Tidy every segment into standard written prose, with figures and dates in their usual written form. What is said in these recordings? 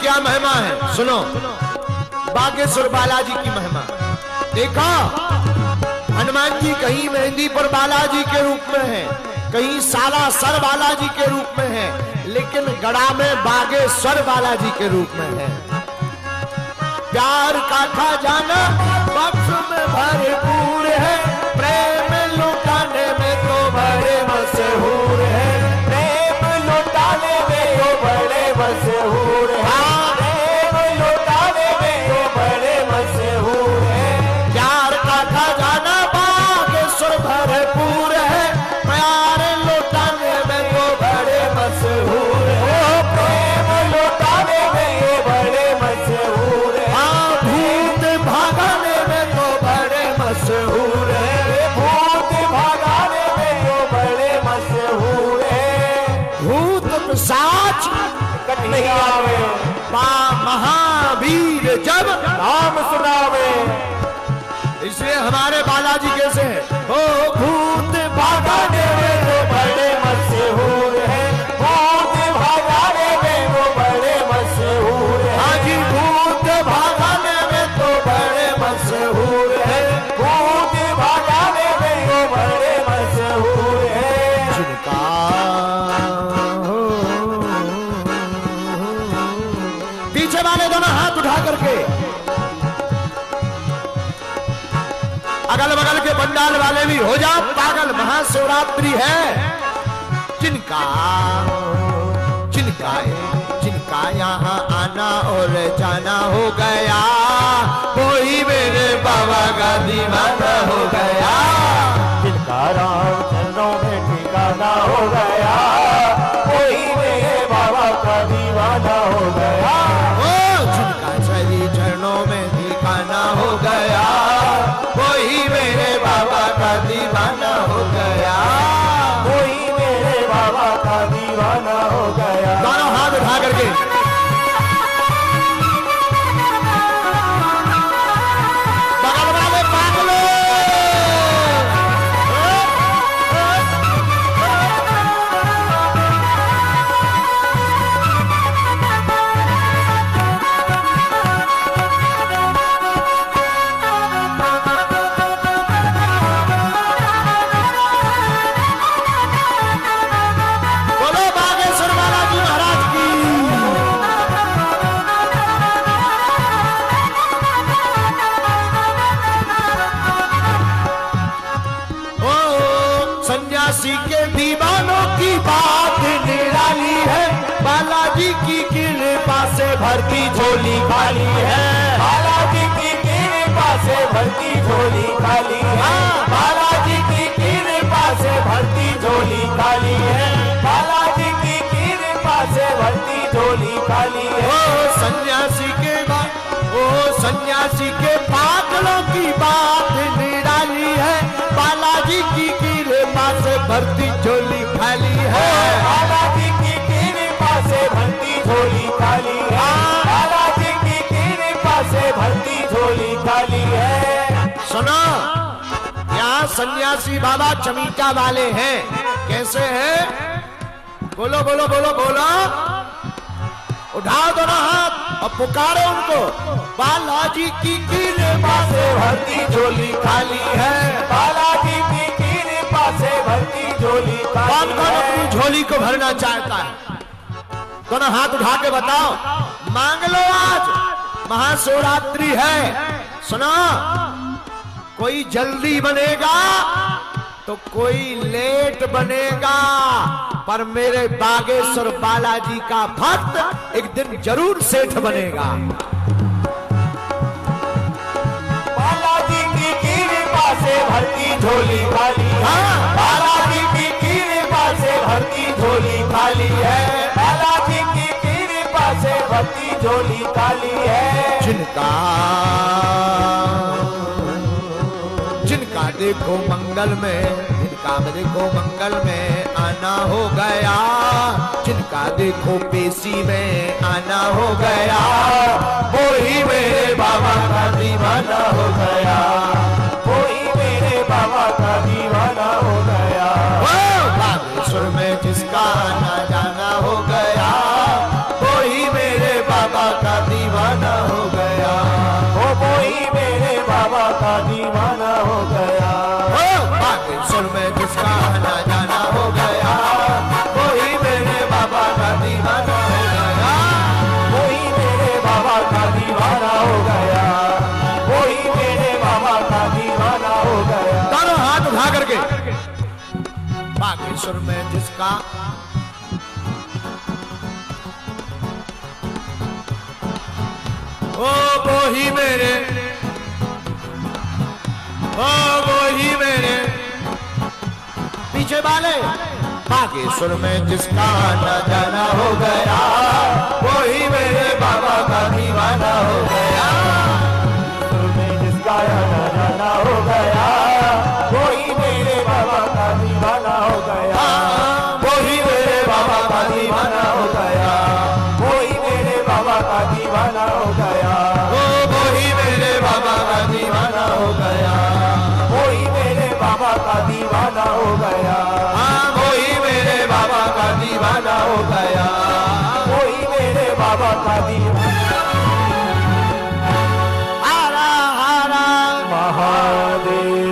क्या महिमा है सुनो, बागेश्वर बालाजी की महिमा देखो। हनुमान जी कहीं मेहंदी पर बालाजी के रूप में है, कहीं साला सर बालाजी के रूप में है, लेकिन गड़ा में बागेश्वर बालाजी के रूप में है। प्यार का खजाना बक्स में भरपूर है, प्रेम लुटाने में तो बड़े मशहूर है, प्रेम लुटाने में तो बड़े मशहूर है, प्रेम लुटाने में तो बड़े मशहूर है। प्यार का खजाना बागेश्वर भरपूर है, प्यार लुटाने में तो बड़े मशहूर है, प्रेम लुटाने में ये बड़े मशहूर है, भूत भगाने में तो बड़े मशहूर है, भूत भगाने में तो बड़े मशहूर है। भूत पिशाच नहीं आवे महावीर जब नाम सुनावे, इसलिए हमारे बालाजी कैसे हैं? ओ भूत भगाने में तो बड़े मशहूर है, भूत भगाने में वो बड़े मशहूर है। हाँ जी, भूत भगाने में तो बड़े मशहूर है, भूत भगाने में वो बड़े मशहूर है। जिनका पीछे वाले दोनों हाथ उठा करके अगल बगल के पंडाल वाले भी हो जाओ पागल, महाशिवरात्रि है। जिनका जिनका जिनका यहाँ आना और जाना हो गया, कोई मेरे बाबा का दीवाना हो गया। जिनका राम चरणों में ठिकाना हो गया, कोई मेरे बाबा का दीवाना हो गया। ओ जिनका चली चरणों में ठिकाना हो गया, कोई मेरे बाबा का दीवाना हो गया, कोई मेरे बाबा का दीवाना हो गया। दोनों हाथ उठा करके बगल वाले पागलों, बोलो बागेश्वर बालाजी महाराज की। ओ सन्यासी के दीवानों की बात निराली है, बालाजी की कृपा से भरती झोली खाली है, बालाजी की कृपा से भरती झोली खाली है, बालाजी की कृपा से भरती झोली खाली है, बालाजी की कृपा से भरती झोली खाली है। ओ सन्यासी के सन्यासी के पागलों की बात निराली है, बालाजी की कृपा से भरती झोली खाली है, बालाजी की कृपा से भरती झोली खाली है, बालाजी की कृपा से भरती झोली खाली है। सुनो, यहाँ सन्यासी बाबा चमीटा वाले हैं, कैसे हैं? बोलो बोलो बोलो बोलो, उठाओ दोनों हाथ और पुकारो उनको। बालाजी की कृपा से भरती झोली खाली है, बालाजी की कृपा से भरती झोली खाली कौन कौन है। अपनी झोली को भरना चाहता है? दोनों हाथ उठा के बताओ, मांग लो। आज महाशिवरात्रि है। सुनो, कोई जल्दी बनेगा तो कोई लेट बनेगा, पर मेरे बागेश्वर बालाजी का भक्त एक दिन जरूर सेठ बनेगा। बालाजी की कृपा से भरती झोली खाली है, बालाजी की कृपा से भरती झोली खाली है, बालाजी की कृपा से भरती झोली खाली है। जिनका देखो मंगल में, जिनका देखो मंगल में आना हो गया, जिनका देखो पेशी में आना हो गया, वही मेरे बाबा का दीवाना हो गया, कोई मेरे बाबा का दीवाना हो गया। बागेश्वर में जिसका आना जाना हो गया, वही मेरे बाबा बागेश्वर में जिसका ओ वो ही मेरे, ओ वो ही मेरे पीछे वाले बागेश्वर में जिसका आना जाना हो गया, वो ही मेरे बाबा का दीवाना हो गया। जिसका आना जाना हो गया, वो ही मेरे बाबा का दीवाना हो गया, वो ही मेरे बाबा का दीवाना हो गया, वो ही मेरे बाबा का दीवाना हो गया, वो ही मेरे बाबा का दीवाना हो गया, वो ही मेरे बाबा का दीवाना हो गया, वो ही मेरे बाबा का दीवाना हो गया, वो ही मेरे बाबा का दीवाना। हारा हारा महादेव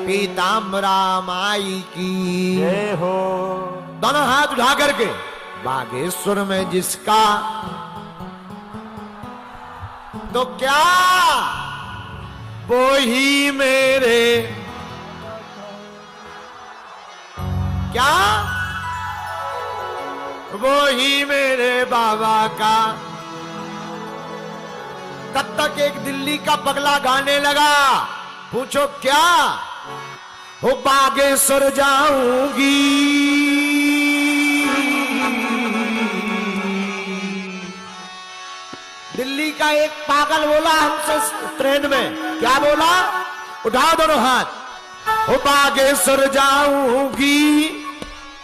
पीताम्बरा माई की जय हो। दोनों हाथ उठा करके बागेश्वर में जिसका तो क्या वो ही मेरे क्या वो ही मेरे बाबा का। तब तक एक दिल्ली का पगला गाने लगा, पूछो क्या हो बागेश्वर जाऊंगी, दिल्ली का एक पागल बोला हमसे ट्रेन में, क्या बोला, उठाओ दोनों हाथ, ओ बागेश्वर जाऊंगी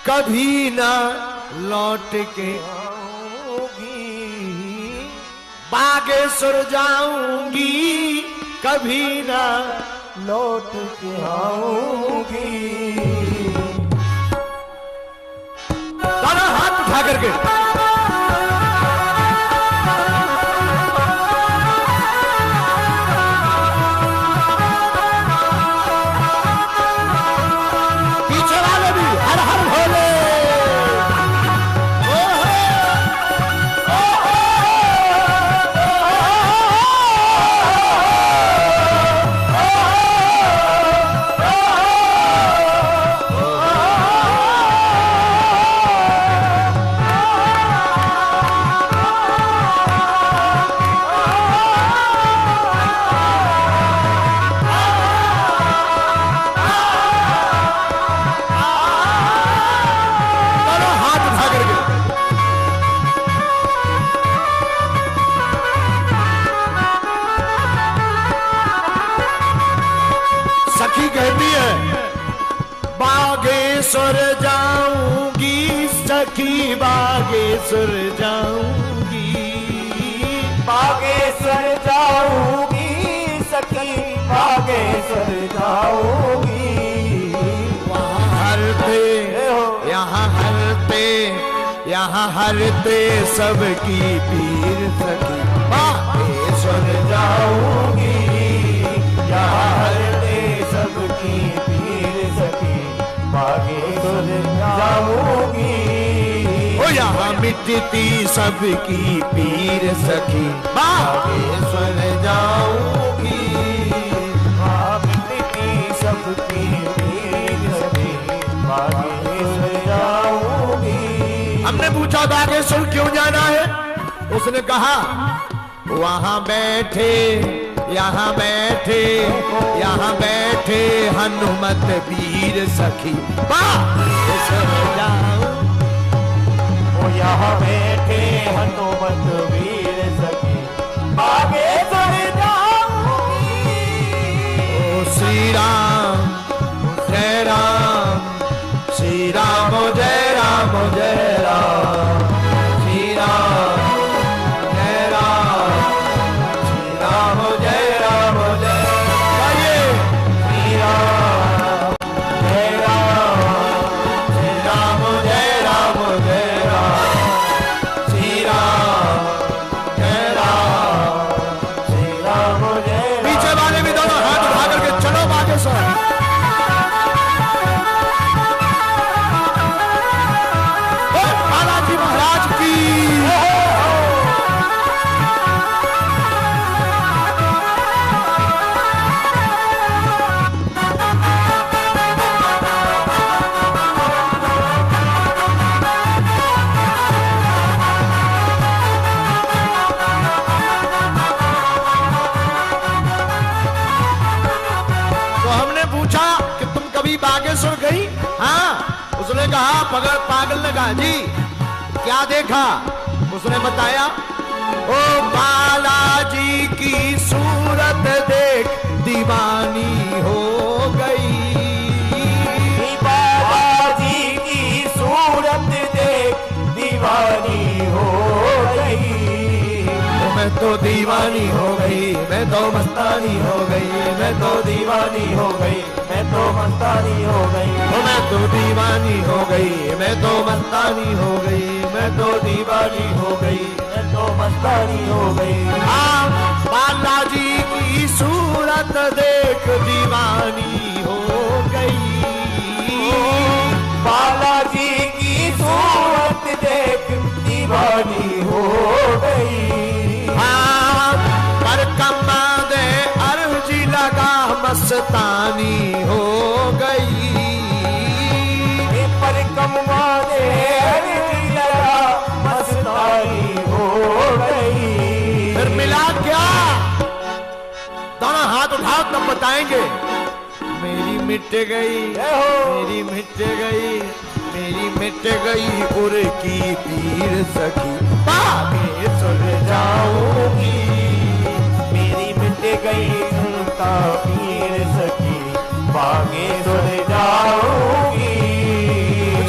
कभी ना लौट के, बागेश्वर जाऊंगी कभी ना लौट के आऊंगी। दोनों हाथ उठा करके बागेश्वर जाऊंगी सखी, बागेश्वर जाऊंगी, बागेश्वर जाऊंगी सखी, बागेश्वर जाऊंगी। वहाँ हरते यहाँ हरते सबकी पीर सखी, बागेश्वर जाऊंगी, यहाँ हरते सबकी पीर सखी, बागेश्वर जाऊंगी। ओ यहाँ मिटती सबकी पीर सखी, बागेश्वर जाऊंगी, मिटती सबकी पीर सखी, बागेश्वर जाऊंगी। हमने पूछा बागेश्वर क्यों जाना है, उसने कहा वहां बैठे यहाँ बैठे यहाँ बैठे हनुमत वीर सखी, बागेश्वर जाऊं, ओ यहाँ बैठे हनुमत वीर सखी, बागेश्वर जाऊंगी। ओ श्री राम जय राम, श्री राम जय राम जय राम, श्री राम जय राम, श्री राम जय राम जय श्री राम जय राम, श्री राम जय राम जय राम, श्री राम कहा, पागल ने कहा जी क्या देखा? उसने बताया, ओ बालाजी की सूरत देख दीवानी हो गई। बालाजी की सूरत देख दीवानी हो गई। मैं तो दीवानी हो गई, मैं तो मस्तानी हो गई, मैं तो दीवानी हो गई, मैं तो मस्तानी हो गई। मैं तो दीवानी हो गई, मैं तो मस्तानी हो गई, मैं तो दीवानी हो गई, मैं तो मस्तानी हो गई। हाँ, बालाजी की सूरत देख दीवानी हो गई। बालाजी की सूरत देख दीवानी हो गई। हाँ, पर कमा दे अर्जी लगा मस्तानी हो गई। पर कमा दे अर्जी लगा मस्तानी हो गई। फिर मिला क्या? दोनों हाथ उठाओ तब बताएंगे। मेरी मिट गई, मेरी मिट गई, मेरी मिट गई उर की पीर सखी, बागेश्वर जाऊंगी। मेरी मिट गई उनका पीर सखी, बागेश्वर जाऊंगी।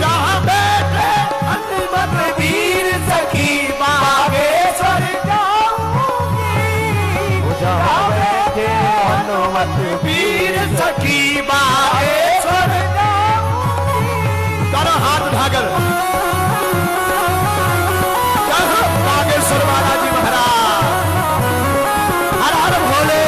जहाँ बैठे हनुमत वीर सखी, बागेश्वर जाऊंगी। जहाँ बैठे हनुमत वीर सखी, बागेश्वर जाऊंगी। दोनों हाथ उठाकर बागेश्वर बालाजी महाराज, हर हर भोले।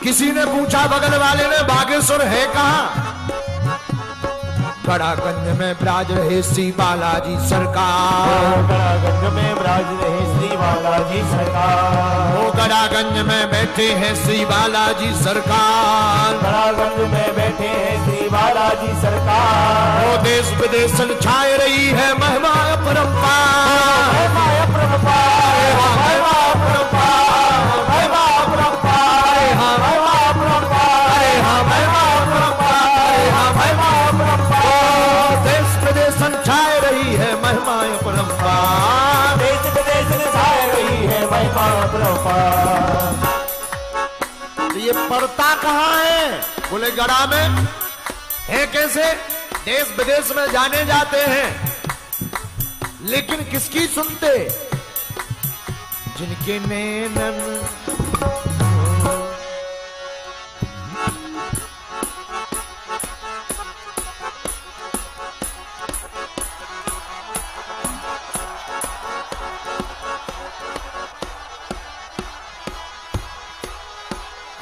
किसी ने पूछा बगल वाले ने, बागेश्वर है कहाँ? गड़ागंज में विराज रहे श्री बालाजी सरकार। गड़ागंज में विराज रहे श्री बालाजी सरकार। वो गड़ागंज में बैठे हैं श्री बालाजी सरकार। गड़ागंज में बैठे हैं श्री बालाजी सरकार। वो देश विदेश छाए रही है महिमा अपरंपार, महिमा अपरंपार, महिमा अपरंपार, महिमा अपरंपार, महिमा अपरंपार, महिमा अपरंपार, महिमा अपरंपार। देश विदेश छाए रही है महिमा अपरंपार, देश विदेश छाए रही है महिमा अपरंपार। तो ये पड़ता कहाँ है? बोले गड़ा में है। कैसे? देश विदेश में जाने जाते हैं, लेकिन किसकी सुनते? जिनके नैनन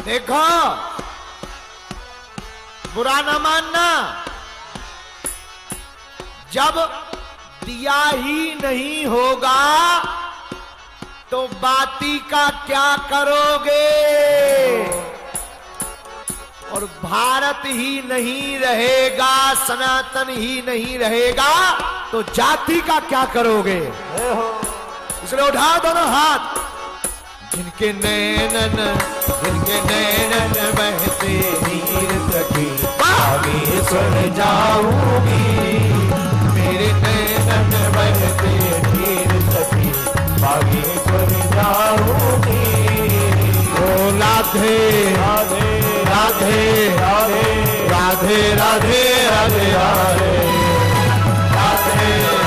देखो, बुरा न मानना, जब दिया ही नहीं होगा तो बाती का क्या करोगे? और भारत ही नहीं रहेगा, सनातन ही नहीं रहेगा तो जाति का क्या करोगे? इसलिए उठाओ दोनों हाथ। जिनके नैनन बहते नीर सखी, बागेश्वर जाऊंगी। मेरे नैनन बहते नीर सखी, बागेश्वर जाऊंगी। ओ राधे राधे राधे राधे राधे राधे राधे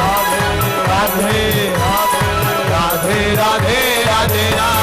राधे राधे राधे राधे राधे राधे राधे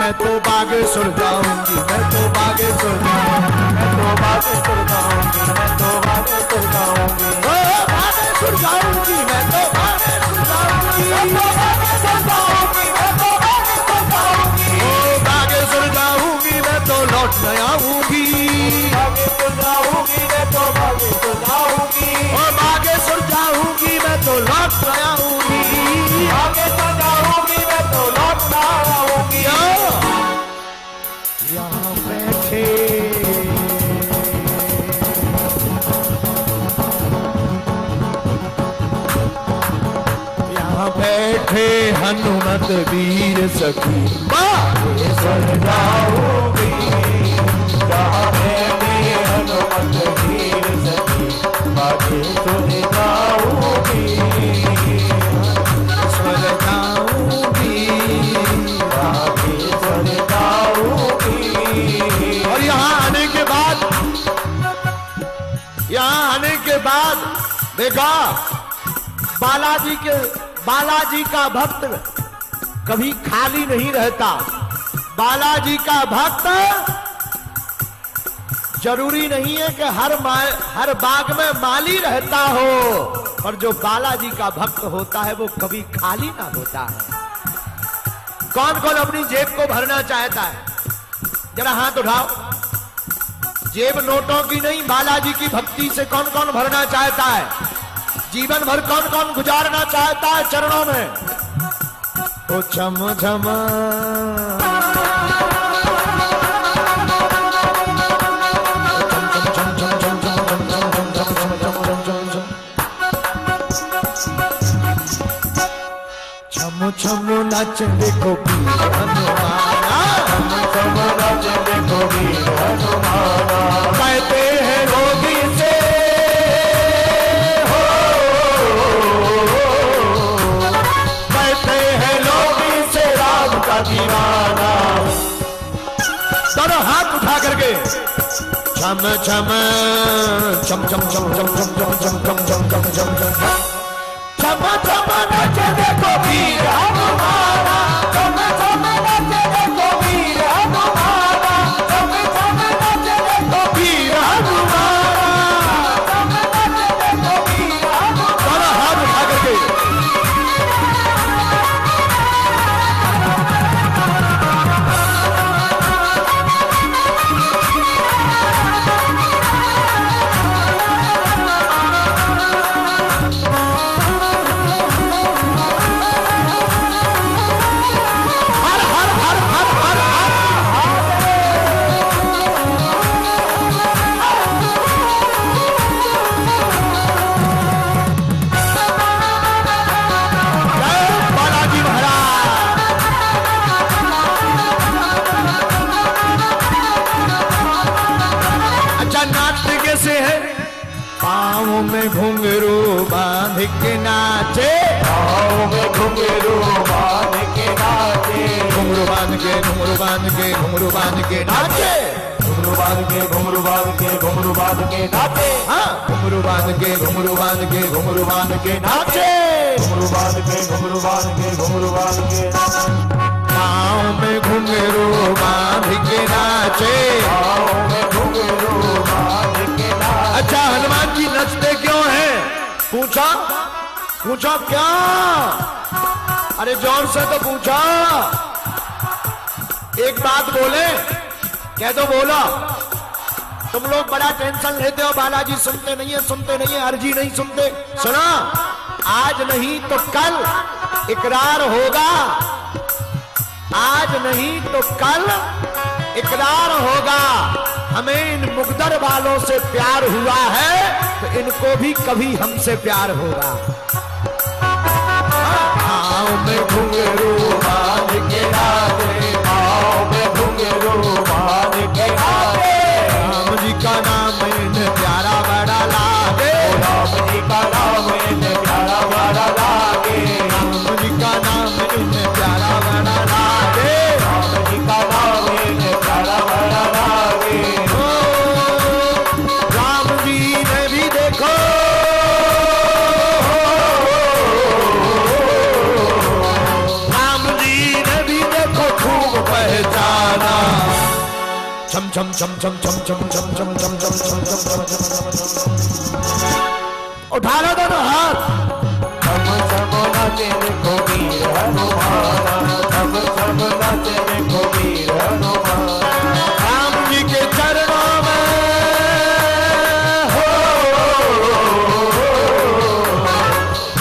मैं तो बागेश्वर जाऊंगी, मैं तो बागेश्वर जाऊंगी, मैं तो बागेश्वर जाऊंगी, मैं तो बागेश्वर जाऊंगी, ओ बागेश्वर जाऊंगी, मैं तो बागेश्वर जाऊंगी, मैं तो बागेश्वर जाऊंगी, मैं तो बागेश्वर जाऊंगी, ओ बागेश्वर जाऊंगी, मैं तो लौट न आऊंगी, बागेश्वर जाऊंगी, मैं तो बागेश्वर जाऊंगी, ओ बागेश्वर जाऊंगी, मैं तो लौट न आऊंगी, बागेश्वर जाऊंगी, मैं तो लौट न आऊंगी। यहाँ बैठे यहाँ बैठे हनुमत वीर सखी बागेश्वर जाऊंगी, जहाँ बैठे हनुमत वीर सखी, बागेश्वर जाऊंगी, स्वर जाऊंगी। बागेश्वर जाऊंगी। और यहाँ आने के बाद देखा बालाजी का भक्त कभी खाली नहीं रहता। बालाजी का भक्त जरूरी नहीं है कि हर बाग में माली रहता हो, पर जो बालाजी का भक्त होता है वो कभी खाली ना होता है। कौन कौन अपनी जेब को भरना चाहता है? जरा हाथ उठाओ। जेब नोटों की नहीं, बालाजी की भक्ति से कौन कौन भरना चाहता है? जीवन भर कौन कौन गुजारना चाहता है चरणों में? ओ छम छम छम छम नाच देखो वीर हनुमाना, छम नाच देखो वीर हनुमाना, कहते हैं रोगी से हो, कहते हैं लोगी से राम का दीवाना। दोनों हाथ उठा करके छम छम छम छम छम छम छम छम छम छम छम छम छम छम छम छम नाच देखो वीर हनुमाना, छम छम नाच देखो वीर हनुमाना, छम छम नाच देखो वीर हनुमाना। छम नाच देखो वीर हनुमाना। दोनों हाथ उठा करके हर हर हर हर हर जय बालाजी महाराज। अच्छा नाट्य कैसे है? पाँव में घुंघरू बांध के नाचे, पाँव में घुंघरू बांध के नाचे, घुंघरू बांध के घुंघरू बांध के घुंघरू बांध के नाचे, घुंघरू बांध के घुंघरू बांध के घुंघरू बांध के नाचे, हाँ घुंघरू बांध के घुंघरू बांध के घुंघरू बांध के नाचे, घुंघरू बांध के घुंघरू बांध के घुंघरू बांध के पाँव में घुंघरू बांध के नाचे। पाँव में घुंघरू बांध के नाचे। अच्छा हनुमान जी नचते क्यों हैं? पूछा पूछा क्या? अरे जोर से तो पूछा। एक बात बोले, कह दो बोलो। तुम लोग बड़ा टेंशन लेते हो, बालाजी सुनते नहीं है, सुनते नहीं है, अर्जी नहीं सुनते। सुना, आज नहीं तो कल इकरार होगा, आज नहीं तो कल इकरार होगा। हमें इन मुकद्दर वालों से प्यार हुआ है तो इनको भी कभी हमसे प्यार होगा। पाँव में घुंघरू बांध के नाचे, पाँव में घुंघरू बांध के नाचे, राम जी का नाम इन्हें प्यारा बड़ा लागे, राम जी का नाम इन्हें प्यारा बड़ा लागे, राम जी का नाम इन्हें प्यारा बड़ा लागे, राम जी का नाम इन्हें प्यारा बड़ा लागे। ओ, राम जी ने भी देखो, राम छम छम छम छम छम छम छम छम छम छम छम छम छम। उठा लो दोनों हाथ। छम छम नाचे देखो वीर हनुमाना, छम छम नाचे देखो वीर हनुमाना। राम जी के चरणों में हो,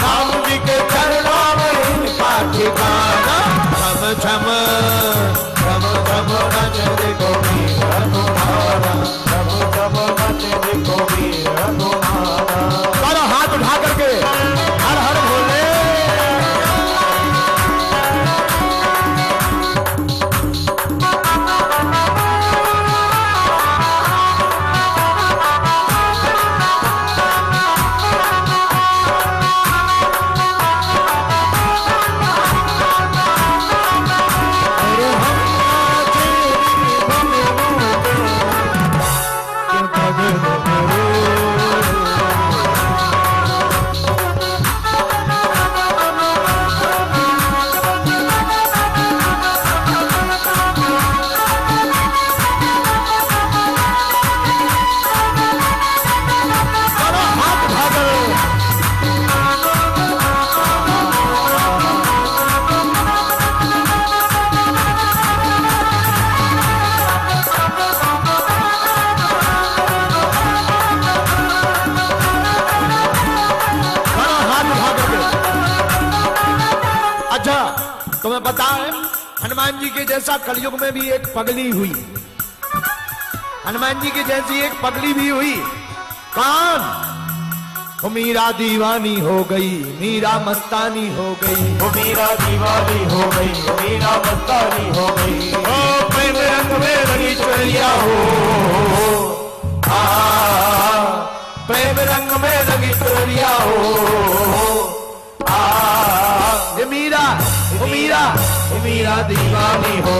राम जी के चरणों में इनका ठिकाना। छम छम छम छम नाचे देखो वीर हनुमाना, छम छम नाचे देखो वीर हनुमाना। दोनों हाथ उठा करके हर हर भोले। तुम्हें पता है हनुमान जी के जैसा कलयुग में भी एक पगली हुई। हनुमान जी के जैसी एक पगली भी हुई। कौन? वो मीरा दीवानी हो गई, मीरा मस्तानी हो गई। वो मीरा दीवानी हो गई, मीरा मस्तानी हो गई। ओ प्रेम रंग में रंगी चुनरिया हो, प्रेम रंग में रंगी चुनरिया हो। ये मीरा, वो मीरा, मीरा दीवानी हो